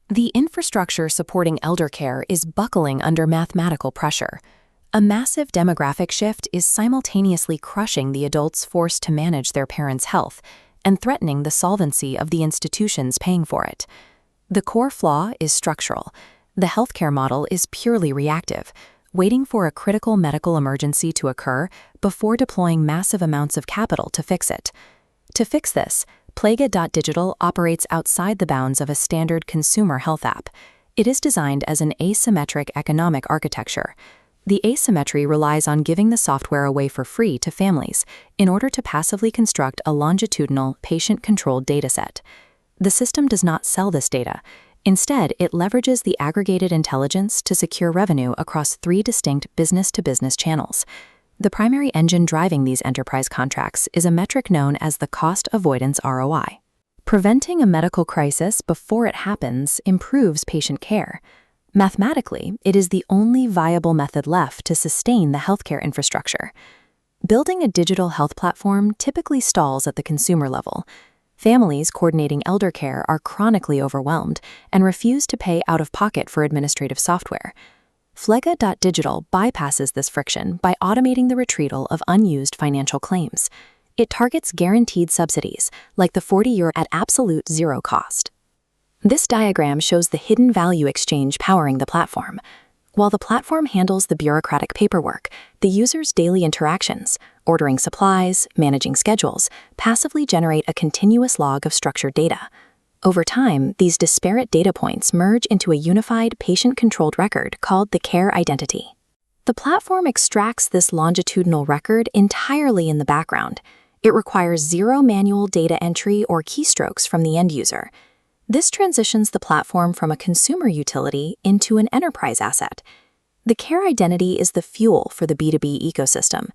The infrastructure supporting elder care is buckling under mathematical pressure. A massive demographic shift is simultaneously crushing the adults forced to manage their parents' health and threatening the solvency of the institutions paying for it. The core flaw is structural. The healthcare model is purely reactive, waiting for a critical medical emergency to occur before deploying massive amounts of capital to fix it. To fix this, pflege.digital operates outside the bounds of a standard consumer health app. It is designed as an asymmetric economic architecture. The asymmetry relies on giving the software away for free to families in order to passively construct a longitudinal, patient-controlled dataset. The system does not sell this data. Instead, it leverages the aggregated intelligence to secure revenue across 3 distinct business-to-business channels. The primary engine driving these enterprise contracts is a metric known as the cost avoidance ROI. Preventing a medical crisis before it happens improves patient care. Mathematically, it is the only viable method left to sustain the healthcare infrastructure. Building a digital health platform typically stalls at the consumer level. Families coordinating elder care are chronically overwhelmed and refuse to pay out of pocket for administrative software. pflege.digital bypasses this friction by automating the retrieval of unused financial claims. It targets guaranteed subsidies, like the €40 at absolute zero cost. This diagram shows the hidden value exchange powering the platform. While the platform handles the bureaucratic paperwork, the user's daily interactions, ordering supplies, managing schedules, passively generate a continuous log of structured data. Over time, these disparate data points merge into a unified, patient-controlled record called the care identity. The platform extracts this longitudinal record entirely in the background. It requires zero manual data entry or keystrokes from the end user. This transitions the platform from a consumer utility into an enterprise asset. The care identity is the fuel for the B2B ecosystem.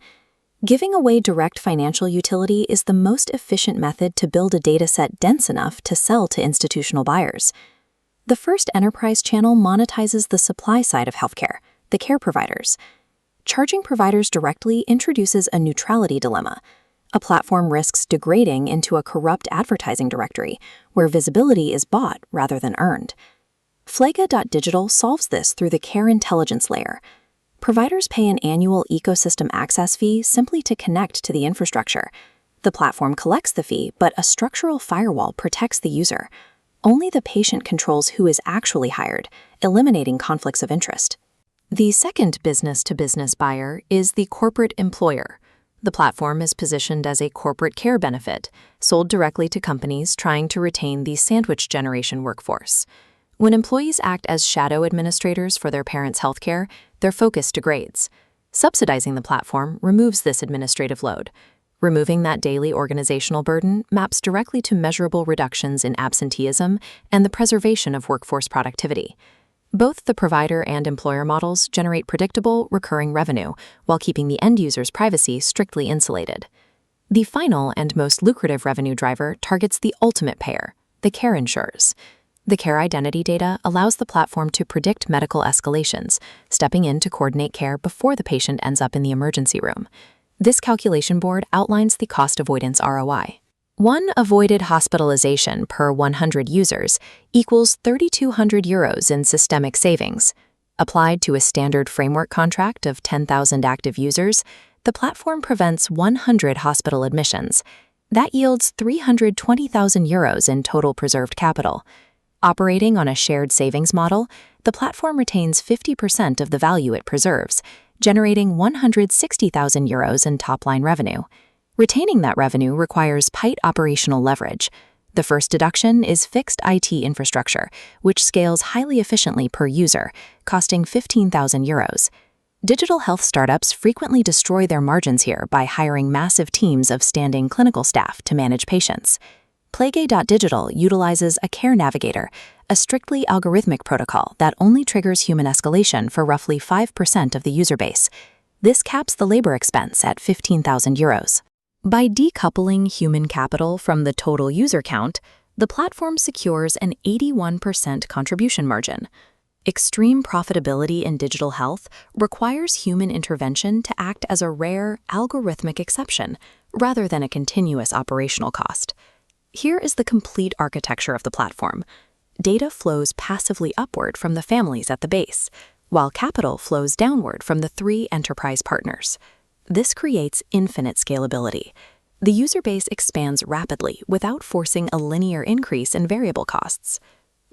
Giving away direct financial utility is the most efficient method to build a dataset dense enough to sell to institutional buyers. The first enterprise channel monetizes the supply side of healthcare, the care providers. Charging providers directly introduces a neutrality dilemma. A platform risks degrading into a corrupt advertising directory, where visibility is bought rather than earned. pflege.digital solves this through the care intelligence layer. Providers pay an annual ecosystem access fee simply to connect to the infrastructure. The platform collects the fee, but a structural firewall protects the user. Only the patient controls who is actually hired, eliminating conflicts of interest. The second business-to-business buyer is the corporate employer. The platform is positioned as a corporate care benefit, sold directly to companies trying to retain the sandwich generation workforce. When employees act as shadow administrators for their parents' healthcare, their focus degrades. Subsidizing the platform removes this administrative load. Removing that daily organizational burden maps directly to measurable reductions in absenteeism and the preservation of workforce productivity. Both the provider and employer models generate predictable, recurring revenue while keeping the end user's privacy strictly insulated. The final and most lucrative revenue driver targets the ultimate payer, the care insurers. The care identity data allows the platform to predict medical escalations, stepping in to coordinate care before the patient ends up in the emergency room. This calculation board outlines the cost avoidance ROI. One avoided hospitalization per 100 users equals €3,200 in systemic savings. Applied to a standard framework contract of 10,000 active users, the platform prevents 100 hospital admissions. That yields €320,000 in total preserved capital. Operating on a shared savings model, the platform retains 50% of the value it preserves, generating €160,000 in top-line revenue. Retaining that revenue requires tight operational leverage. The first deduction is fixed IT infrastructure, which scales highly efficiently per user, costing €15,000. Digital health startups frequently destroy their margins here by hiring massive teams of standing clinical staff to manage patients. pflege.digital utilizes a care navigator, a strictly algorithmic protocol that only triggers human escalation for roughly 5% of the user base. This caps the labor expense at €15,000. By decoupling human capital from the total user count, the platform secures an 81% contribution margin. Extreme profitability in digital health requires human intervention to act as a rare, algorithmic exception, rather than a continuous operational cost. Here is the complete architecture of the platform. Data flows passively upward from the families at the base, while capital flows downward from the three enterprise partners. This creates infinite scalability. The user base expands rapidly without forcing a linear increase in variable costs.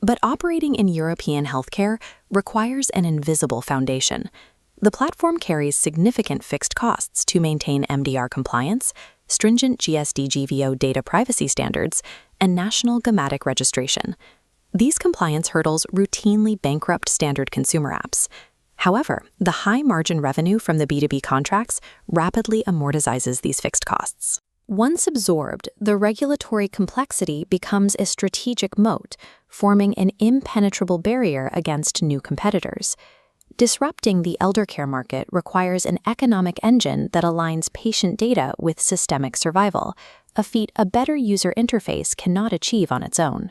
But operating in European healthcare requires an invisible foundation. The platform carries significant fixed costs to maintain MDR compliance, stringent GSD/GVO data privacy standards, and national gammatic registration. These compliance hurdles routinely bankrupt standard consumer apps. However, the high margin revenue from the B2B contracts rapidly amortizes these fixed costs. Once absorbed, the regulatory complexity becomes a strategic moat, forming an impenetrable barrier against new competitors. Disrupting the eldercare market requires an economic engine that aligns patient data with systemic survival, a feat a better user interface cannot achieve on its own.